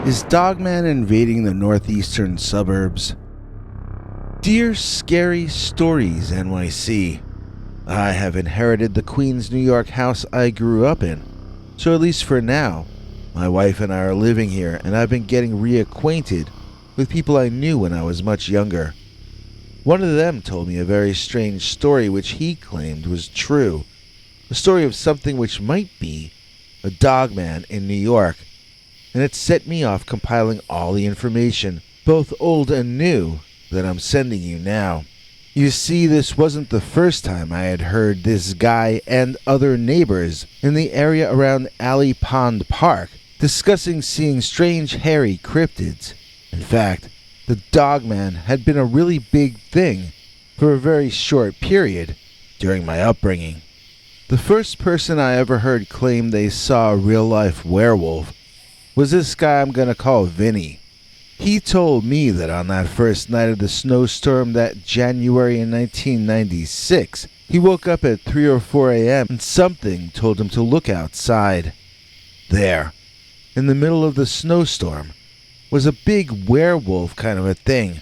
Is Dogman invading the northeastern suburbs? Dear Scary Stories NYC, I have inherited the Queens, New York house I grew up in, so at least for now, my wife and I are living here, and I've been getting reacquainted with people I knew when I was much younger. One of them told me a very strange story which he claimed was true, a story of something which might be a dogman in New York, and it set me off compiling all the information, both old and new, that I'm sending you now. You see, this wasn't the first time I had heard this guy and other neighbors in the area around Alley Pond Park discussing seeing strange hairy cryptids. In fact, the Dogman had been a really big thing for a very short period during my upbringing. The first person I ever heard claim they saw a real-life werewolf was this guy I'm gonna call Vinnie. He told me that on that first night of the snowstorm that January in 1996, he woke up at 3 or 4 a.m. and something told him to look outside. There, in the middle of the snowstorm, was a big werewolf kind of a thing,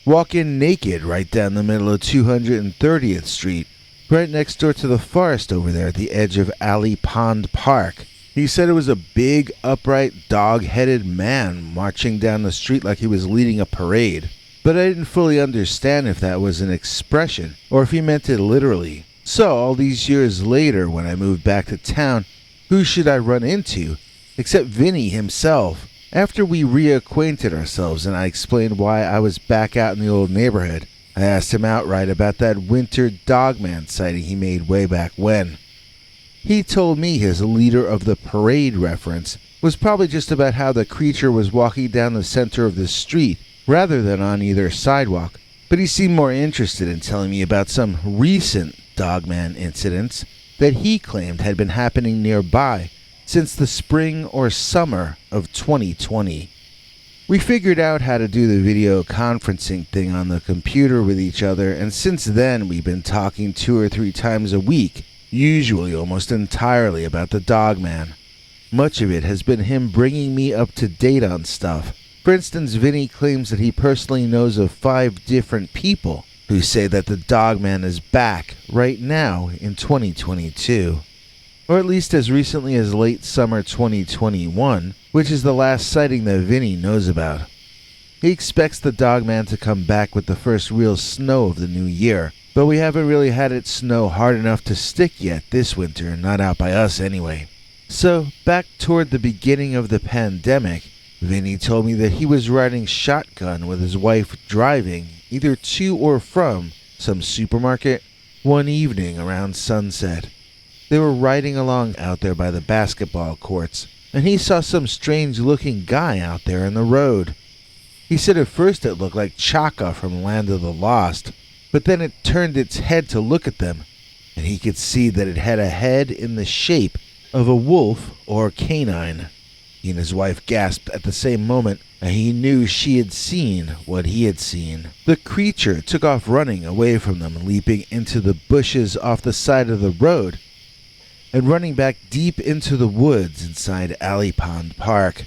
walking naked right down the middle of 230th Street, right next door to the forest over there at the edge of Alley Pond Park. He said it was a big, upright, dog-headed man marching down the street like he was leading a parade. But I didn't fully understand if that was an expression or if he meant it literally. So, all these years later, when I moved back to town, who should I run into except Vinnie himself? After we reacquainted ourselves and I explained why I was back out in the old neighborhood, I asked him outright about that winter dogman sighting he made way back when. He told me his leader of the parade reference was probably just about how the creature was walking down the center of the street rather than on either sidewalk, but he seemed more interested in telling me about some recent dogman incidents that he claimed had been happening nearby since the spring or summer of 2020. We figured out how to do the video conferencing thing on the computer with each other, and since then we've been talking 2 or 3 times a week, usually almost entirely about the Dogman. Much of it has been him bringing me up to date on stuff. For instance, Vinnie claims that he personally knows of 5 different people who say that the Dogman is back right now in 2022. Or at least as recently as late summer 2021, which is the last sighting that Vinnie knows about. He expects the Dogman to come back with the first real snow of the new year, but we haven't really had it snow hard enough to stick yet this winter, not out by us anyway. So, back toward the beginning of the pandemic, Vinnie told me that he was riding shotgun with his wife driving either to or from some supermarket one evening around sunset. They were riding along out there by the basketball courts, and he saw some strange-looking guy out there in the road. He said at first it looked like Chaka from Land of the Lost, but then it turned its head to look at them, and he could see that it had a head in the shape of a wolf or canine. He and his wife gasped at the same moment, and he knew she had seen what he had seen. The creature took off running away from them, leaping into the bushes off the side of the road, and running back deep into the woods inside Alley Pond Park.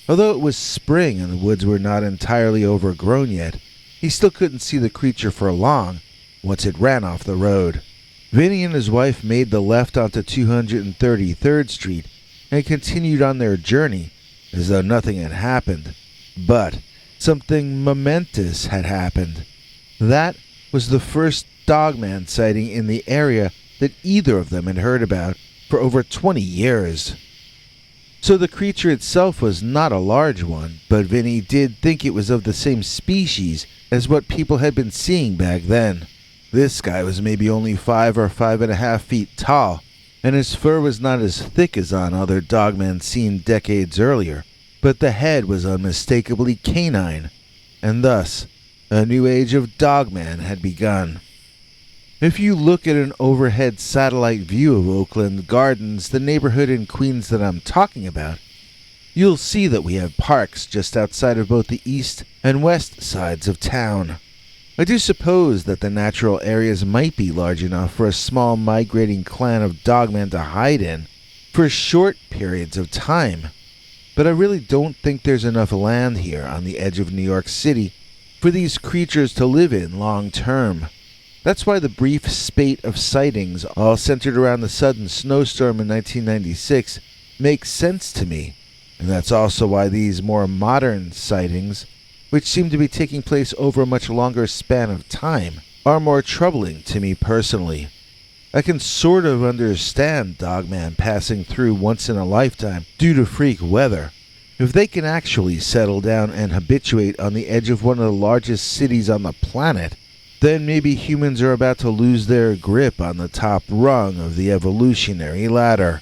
Although it was spring and the woods were not entirely overgrown yet, he still couldn't see the creature for long once it ran off the road. Vinnie and his wife made the left onto 233rd Street and continued on their journey as though nothing had happened. But something momentous had happened. That was the first Dogman sighting in the area that either of them had heard about for over 20 years. So the creature itself was not a large one, but Vinnie did think it was of the same species as what people had been seeing back then. This guy was maybe only 5 or 5.5 feet tall, and his fur was not as thick as on other dogmen seen decades earlier, but the head was unmistakably canine, and thus a new age of dogman had begun. If you look at an overhead satellite view of Oakland Gardens, the neighborhood in Queens that I'm talking about, you'll see that we have parks just outside of both the east and west sides of town. I do suppose that the natural areas might be large enough for a small migrating clan of dogmen to hide in for short periods of time, But I really don't think there's enough land here on the edge of New York City for these creatures to live in long term. That's why the brief spate of sightings, all centered around the sudden snowstorm in 1996, makes sense to me. And that's also why these more modern sightings, which seem to be taking place over a much longer span of time, are more troubling to me personally. I can sort of understand Dogman passing through once in a lifetime due to freak weather. If they can actually settle down and habituate on the edge of one of the largest cities on the planet, then maybe humans are about to lose their grip on the top rung of the evolutionary ladder.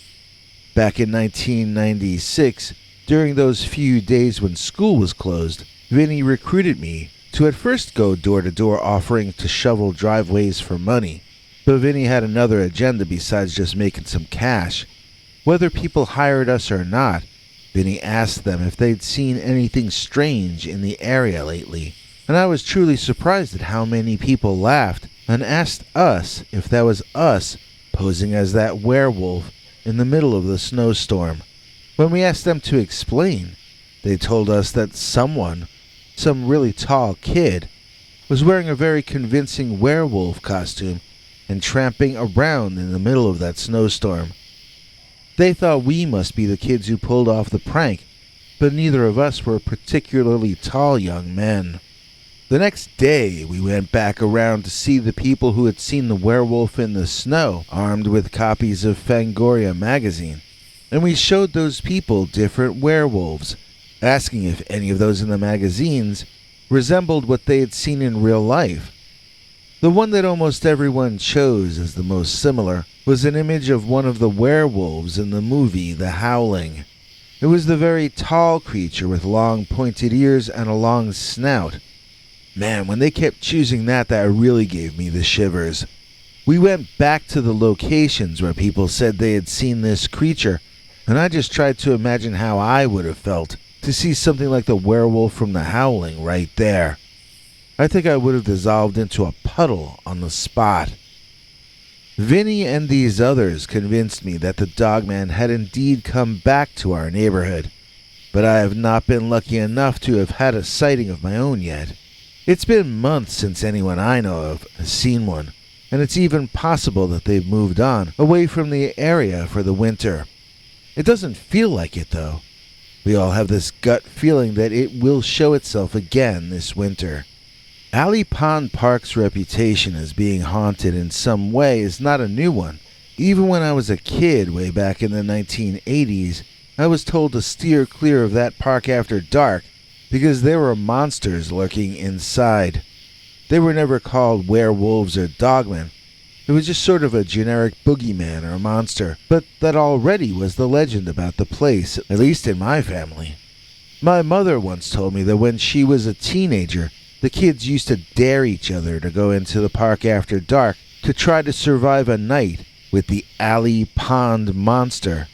Back in 1996, during those few days when school was closed, Vinnie recruited me to at first go door to door offering to shovel driveways for money. But Vinnie had another agenda besides just making some cash. Whether people hired us or not, Vinnie asked them if they'd seen anything strange in the area lately, and I was truly surprised at how many people laughed and asked us if that was us posing as that werewolf in the middle of the snowstorm. When we asked them to explain, they told us that someone, some really tall kid, was wearing a very convincing werewolf costume and tramping around in the middle of that snowstorm. They thought we must be the kids who pulled off the prank, but neither of us were particularly tall young men. The next day, we went back around to see the people who had seen the werewolf in the snow, armed with copies of Fangoria magazine, and we showed those people different werewolves, asking if any of those in the magazines resembled what they had seen in real life. The one that almost everyone chose as the most similar was an image of one of the werewolves in the movie The Howling. It was the very tall creature with long pointed ears and a long snout. Man, when they kept choosing that really gave me the shivers. We went back to the locations where people said they had seen this creature, and I just tried to imagine how I would have felt to see something like the werewolf from The Howling right there. I think I would have dissolved into a puddle on the spot. Vinnie and these others convinced me that the Dogman had indeed come back to our neighborhood, but I have not been lucky enough to have had a sighting of my own yet. It's been months since anyone I know of has seen one, and it's even possible that they've moved on, away from the area for the winter. It doesn't feel like it, though. We all have this gut feeling that it will show itself again this winter. Alley Pond Park's reputation as being haunted in some way is not a new one. Even when I was a kid way back in the 1980s, I was told to steer clear of that park after dark because there were monsters lurking inside. They were never called werewolves or dogmen. It was just sort of a generic boogeyman or monster, but that already was the legend about the place, at least in my family. My mother once told me that when she was a teenager, the kids used to dare each other to go into the park after dark to try to survive a night with the Alley Pond monster.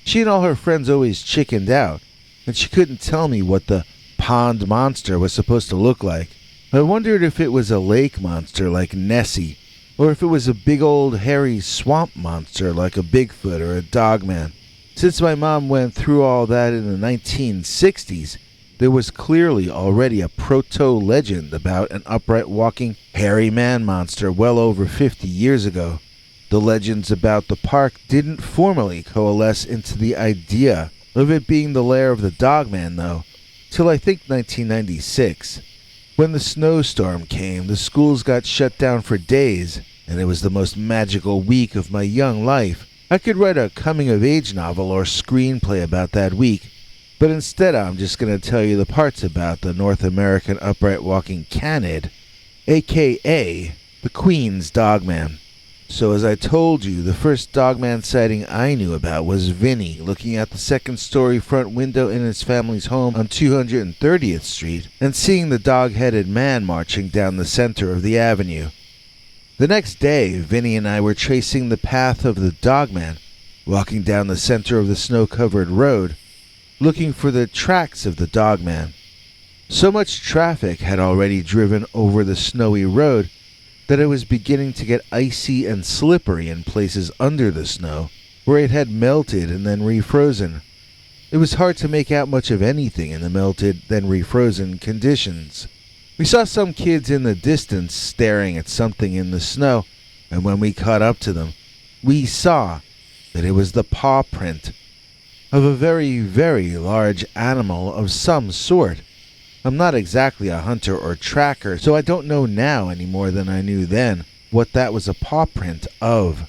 She and all her friends always chickened out, and she couldn't tell me what the pond monster was supposed to look like. I wondered if it was a lake monster like Nessie, or if it was a big old hairy swamp monster like a Bigfoot or a Dogman. Since my mom went through all that in the 1960s, there was clearly already a proto-legend about an upright walking hairy man monster well over 50 years ago. The legends about the park didn't formally coalesce into the idea of it being the lair of the Dogman, though, till I think 1996. When the snowstorm came, the schools got shut down for days, and it was the most magical week of my young life. I could write a coming-of-age novel or screenplay about that week, but instead I'm just going to tell you the parts about the North American upright walking canid, a.k.a. the Queen's Dogman. So as I told you, the first Dogman sighting I knew about was Vinnie looking out the second-story front window in his family's home on 230th Street and seeing the dog-headed man marching down the center of the avenue. The next day, Vinnie and I were tracing the path of the Dogman, walking down the center of the snow-covered road, looking for the tracks of the Dogman. So much traffic had already driven over the snowy road that it was beginning to get icy and slippery in places under the snow, where it had melted and then refrozen. It was hard to make out much of anything in the melted, then refrozen conditions. We saw some kids in the distance staring at something in the snow, and when we caught up to them, we saw that it was the paw print of a very, very large animal of some sort. I'm not exactly a hunter or tracker, so I don't know now any more than I knew then what that was a paw print of.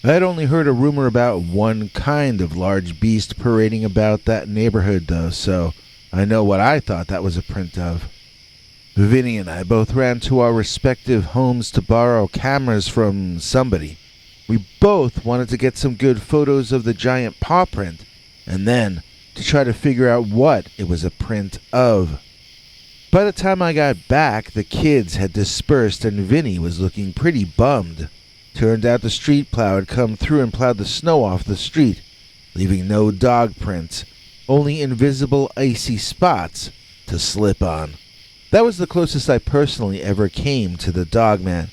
I had only heard a rumor about one kind of large beast parading about that neighborhood, though, so I know what I thought that was a print of. Vinnie and I both ran to our respective homes to borrow cameras from somebody. We both wanted to get some good photos of the giant paw print, and then to try to figure out what it was a print of. By the time I got back, the kids had dispersed and Vinnie was looking pretty bummed. Turned out the street plow had come through and plowed the snow off the street, leaving no dog prints, only invisible icy spots to slip on. That was the closest I personally ever came to the Dogman.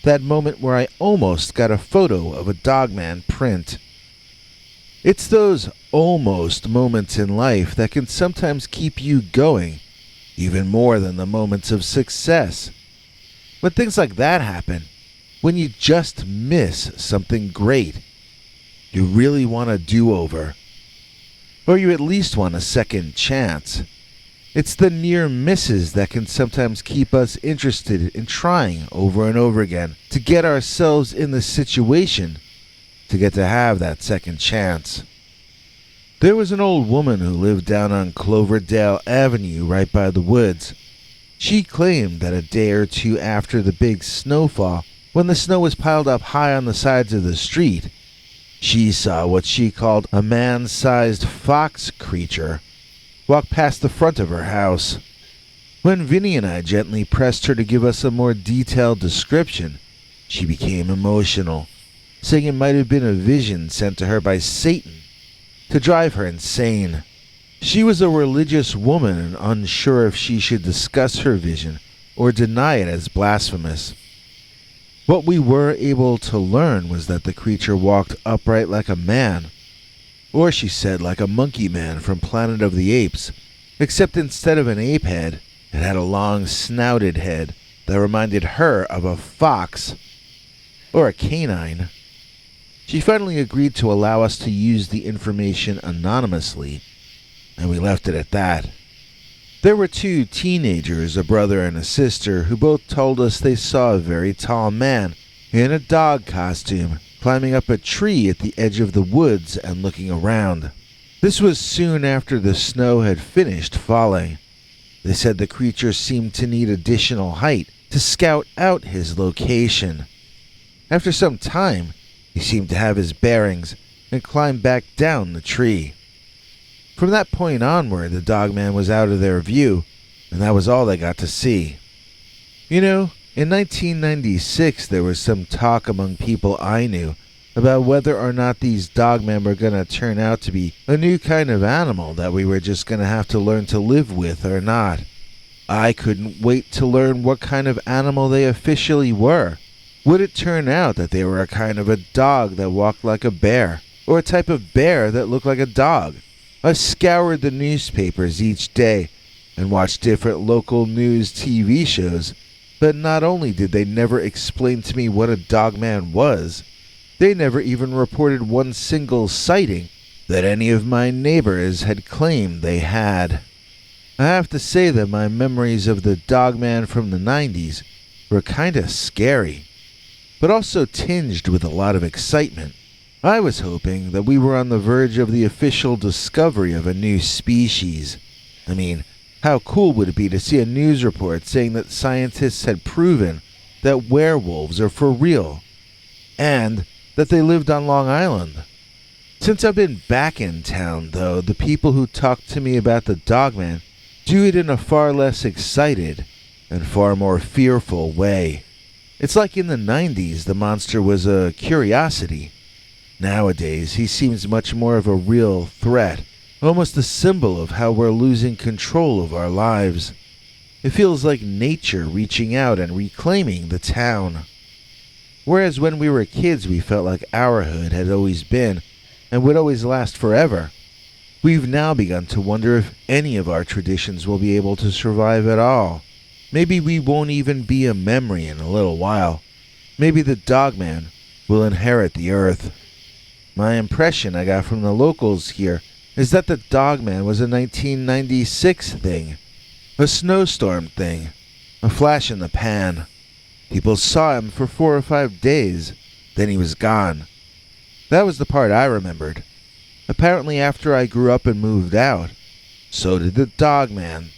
That moment where I almost got a photo of a Dogman print. It's those almost moments in life that can sometimes keep you going, even more than the moments of success. When things like that happen, when you just miss something great, you really want a do-over. Or you at least want a second chance. It's the near misses that can sometimes keep us interested in trying over and over again to get ourselves in the situation to get to have that second chance. There was an old woman who lived down on Cloverdale Avenue right by the woods. She claimed that a day or two after the big snowfall, when the snow was piled up high on the sides of the street, she saw what she called a man-sized fox creature walk past the front of her house. When Vinnie and I gently pressed her to give us a more detailed description, she became emotional, saying it might have been a vision sent to her by Satan to drive her insane. She was a religious woman and unsure if she should discuss her vision or deny it as blasphemous. What we were able to learn was that the creature walked upright like a man, or she said like a monkey man from Planet of the Apes, except instead of an ape head, it had a long snouted head that reminded her of a fox or a canine. She finally agreed to allow us to use the information anonymously, and we left it at that. There were two teenagers, a brother and a sister, who both told us they saw a very tall man in a dog costume climbing up a tree at the edge of the woods and looking around. This was soon after the snow had finished falling. They said the creature seemed to need additional height to scout out his location. After some time, he seemed to have his bearings and climbed back down the tree. From that point onward, the Dogman was out of their view, and that was all they got to see. You know, in 1996, there was some talk among people I knew about whether or not these Dogmen were going to turn out to be a new kind of animal that we were just going to have to learn to live with or not. I couldn't wait to learn what kind of animal they officially were. Would it turn out that they were a kind of a dog that walked like a bear, or a type of bear that looked like a dog? I scoured the newspapers each day and watched different local news TV shows, but not only did they never explain to me what a Dogman was, they never even reported one single sighting that any of my neighbors had claimed they had. I have to say that my memories of the Dogman from the 90s were kinda scary, but also tinged with a lot of excitement. I was hoping that we were on the verge of the official discovery of a new species. I mean, how cool would it be to see a news report saying that scientists had proven that werewolves are for real, and that they lived on Long Island? Since I've been back in town, though, the people who talk to me about the Dogman do it in a far less excited and far more fearful way. It's like in the 90s the monster was a curiosity. Nowadays, he seems much more of a real threat, almost a symbol of how we're losing control of our lives. It feels like nature reaching out and reclaiming the town. Whereas when we were kids we felt like our hood had always been, and would always last forever. We've now begun to wonder if any of our traditions will be able to survive at all. Maybe we won't even be a memory in a little while. Maybe the Dogman will inherit the earth. My impression I got from the locals here is that the Dogman was a 1996 thing, a snowstorm thing, a flash in the pan. People saw him for 4 or 5 days, then he was gone. That was the part I remembered. Apparently after I grew up and moved out, so did the Dogman.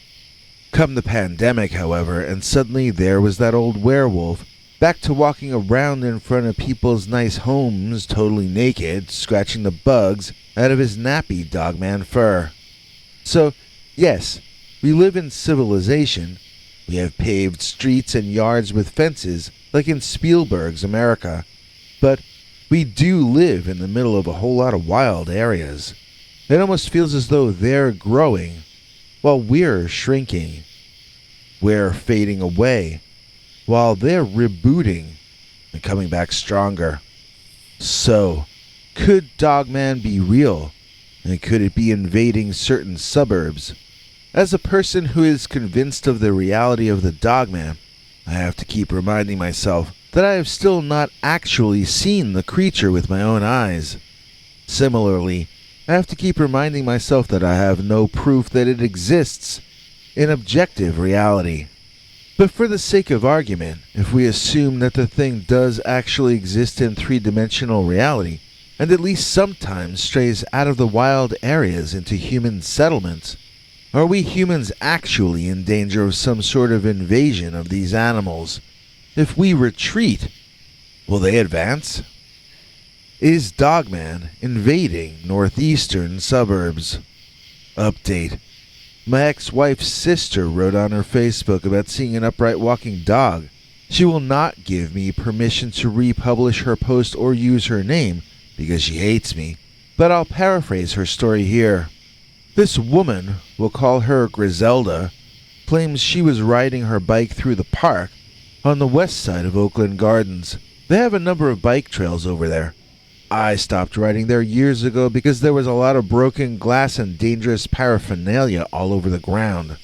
Come the pandemic, however, and suddenly there was that old werewolf, back to walking around in front of people's nice homes totally naked, scratching the bugs out of his nappy Dogman fur. So, yes, we live in civilization. We have paved streets and yards with fences, like in Spielberg's America. But we do live in the middle of a whole lot of wild areas. It almost feels as though they're growing, while we're shrinking. We're fading away, while they're rebooting and coming back stronger. So, could Dogman be real? And could it be invading certain suburbs? As a person who is convinced of the reality of the Dogman, I have to keep reminding myself that I have still not actually seen the creature with my own eyes. Similarly, I have to keep reminding myself that I have no proof that it exists in objective reality. But for the sake of argument, if we assume that the thing does actually exist in three-dimensional reality, and at least sometimes strays out of the wild areas into human settlements, are we humans actually in danger of some sort of invasion of these animals? If we retreat, will they advance? Is Dogman invading northeastern suburbs? Update. My ex-wife's sister wrote on her Facebook about seeing an upright walking dog. She will not give me permission to republish her post or use her name because she hates me, but I'll paraphrase her story here. This woman, we'll call her Griselda, claims she was riding her bike through the park on the west side of Oakland Gardens. They have a number of bike trails over there. I stopped riding there years ago because there was a lot of broken glass and dangerous paraphernalia all over the ground.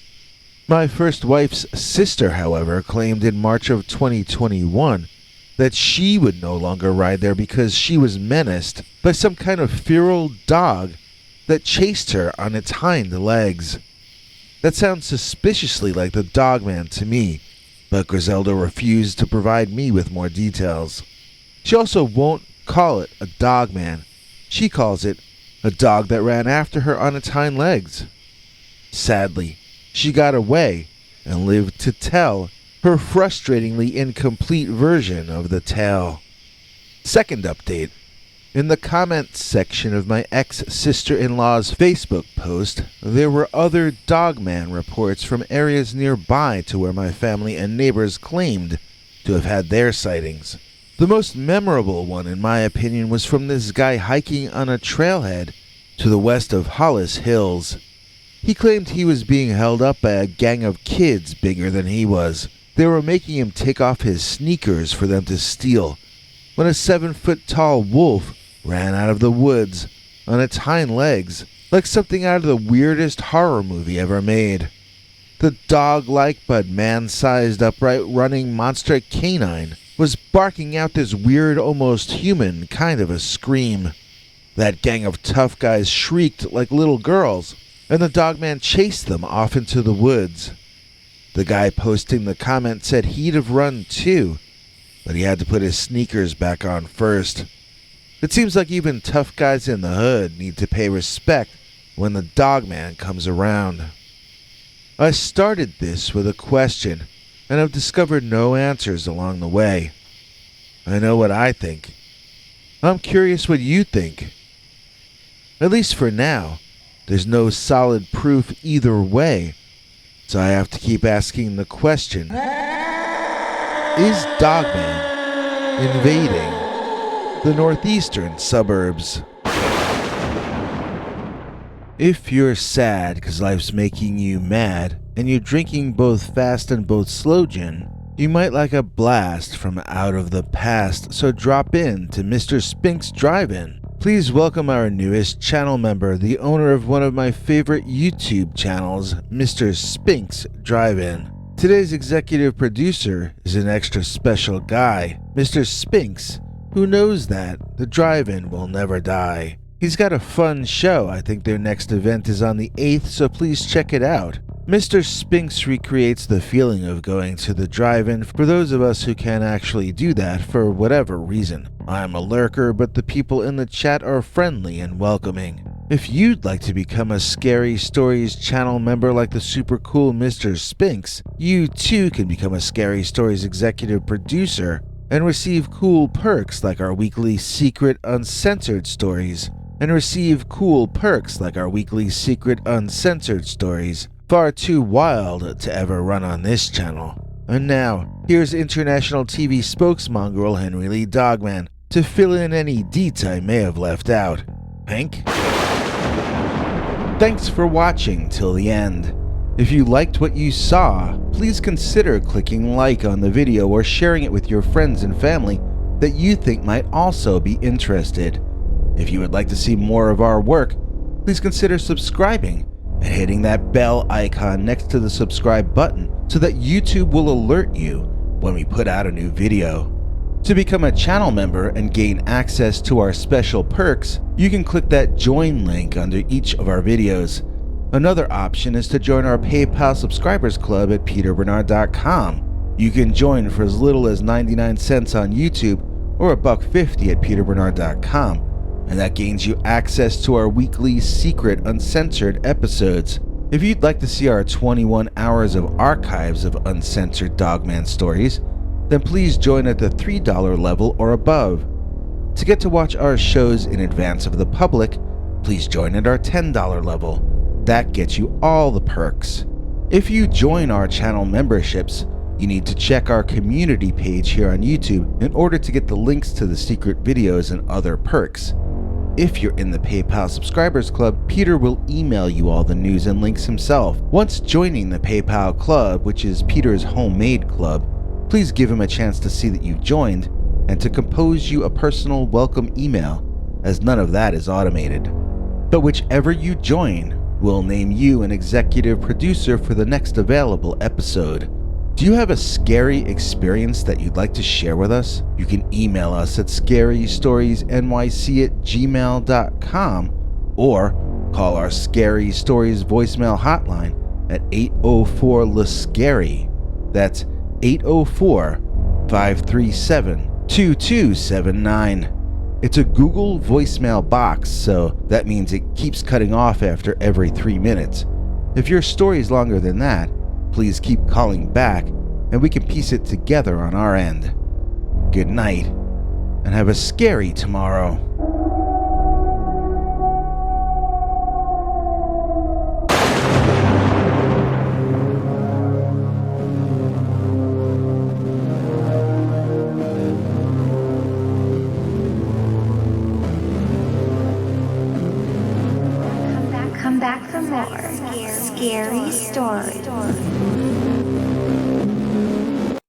My first wife's sister, however, claimed in March of 2021 that she would no longer ride there because she was menaced by some kind of feral dog that chased her on its hind legs. That sounds suspiciously like the Dogman to me, but Griselda refused to provide me with more details. She also won't call it a Dogman. She calls it a dog that ran after her on its hind legs. Sadly, she got away and lived to tell her frustratingly incomplete version of the tale. Second update. In the comments section of my ex-sister-in-law's Facebook post, there were other Dogman reports from areas nearby to where my family and neighbors claimed to have had their sightings. The most memorable one, in my opinion, was from this guy hiking on a trailhead to the west of Hollis Hills. He claimed he was being held up by a gang of kids bigger than he was. They were making him take off his sneakers for them to steal, when a 7-foot-tall wolf ran out of the woods on its hind legs, like something out of the weirdest horror movie ever made. The dog-like but man-sized upright running monster canine was barking out this weird, almost human kind of a scream. That gang of tough guys shrieked like little girls, and the Dogman chased them off into the woods. The guy posting the comment said he'd have run too, but he had to put his sneakers back on first. It seems like even tough guys in the hood need to pay respect when the Dogman comes around. I started this with a question, and I've discovered no answers along the way. I know what I think. I'm curious what you think. At least for now, there's no solid proof either way, so I have to keep asking the question, is Dogman invading the northeastern suburbs? If you're sad because life's making you mad, and you're drinking both fast and both slow gin, you might like a blast from out of the past, so drop in to Mr. Spink's Drive-In. Please welcome our newest channel member, the owner of one of my favorite YouTube channels, Mr. Spinks Drive-In. Today's executive producer is an extra special guy, Mr. Spinks, who knows that the drive-in will never die. He's got a fun show. I think their next event is on the 8th, so please check it out. Mr. Spinks recreates the feeling of going to the drive-in for those of us who can't actually do that for whatever reason. I'm a lurker, but the people in the chat are friendly and welcoming. If you'd like to become a Scary Stories channel member like the super cool Mr. Spinks, you too can become a Scary Stories executive producer and receive cool perks like our weekly secret uncensored stories. Far too wild to ever run on this channel. And now, here's international TV spokesmongrel Henry Lee Dogman to fill in any deets I may have left out. Hank? Thanks for watching till the end. If you liked what you saw, please consider clicking like on the video or sharing it with your friends and family that you think might also be interested. If you would like to see more of our work, please consider subscribing and hitting that bell icon next to the subscribe button so that YouTube will alert you when we put out a new video. To become a channel member and gain access to our special perks, you can click that join link under each of our videos. Another option is to join our PayPal subscribers club at peterbernard.com. You can join for as little as 99 cents on YouTube or $1.50 at peterbernard.com, and that gains you access to our weekly secret uncensored episodes. If you'd like to see our 21 hours of archives of uncensored Dogman stories, then please join at the $3 level or above. To get to watch our shows in advance of the public, please join at our $10 level. That gets you all the perks. If you join our channel memberships, you need to check our community page here on YouTube in order to get the links to the secret videos and other perks. If you're in the PayPal subscribers club, Peter will email you all the news and links himself. Once joining the PayPal club, which is Peter's homemade club, please give him a chance to see that you've joined and to compose you a personal welcome email, as none of that is automated. But whichever you join, we'll name you an executive producer for the next available episode. Do you have a scary experience that you'd like to share with us? You can email us at scarystoriesnyc@gmail.com or call our Scary Stories voicemail hotline at 804-LA-SCARY. That's 804-537-2279. It's a Google voicemail box, so that means it keeps cutting off after every 3 minutes. If your story is longer than that, please keep calling back and we can piece it together on our end. Good night, and have a scary tomorrow. Come back for more scary stories.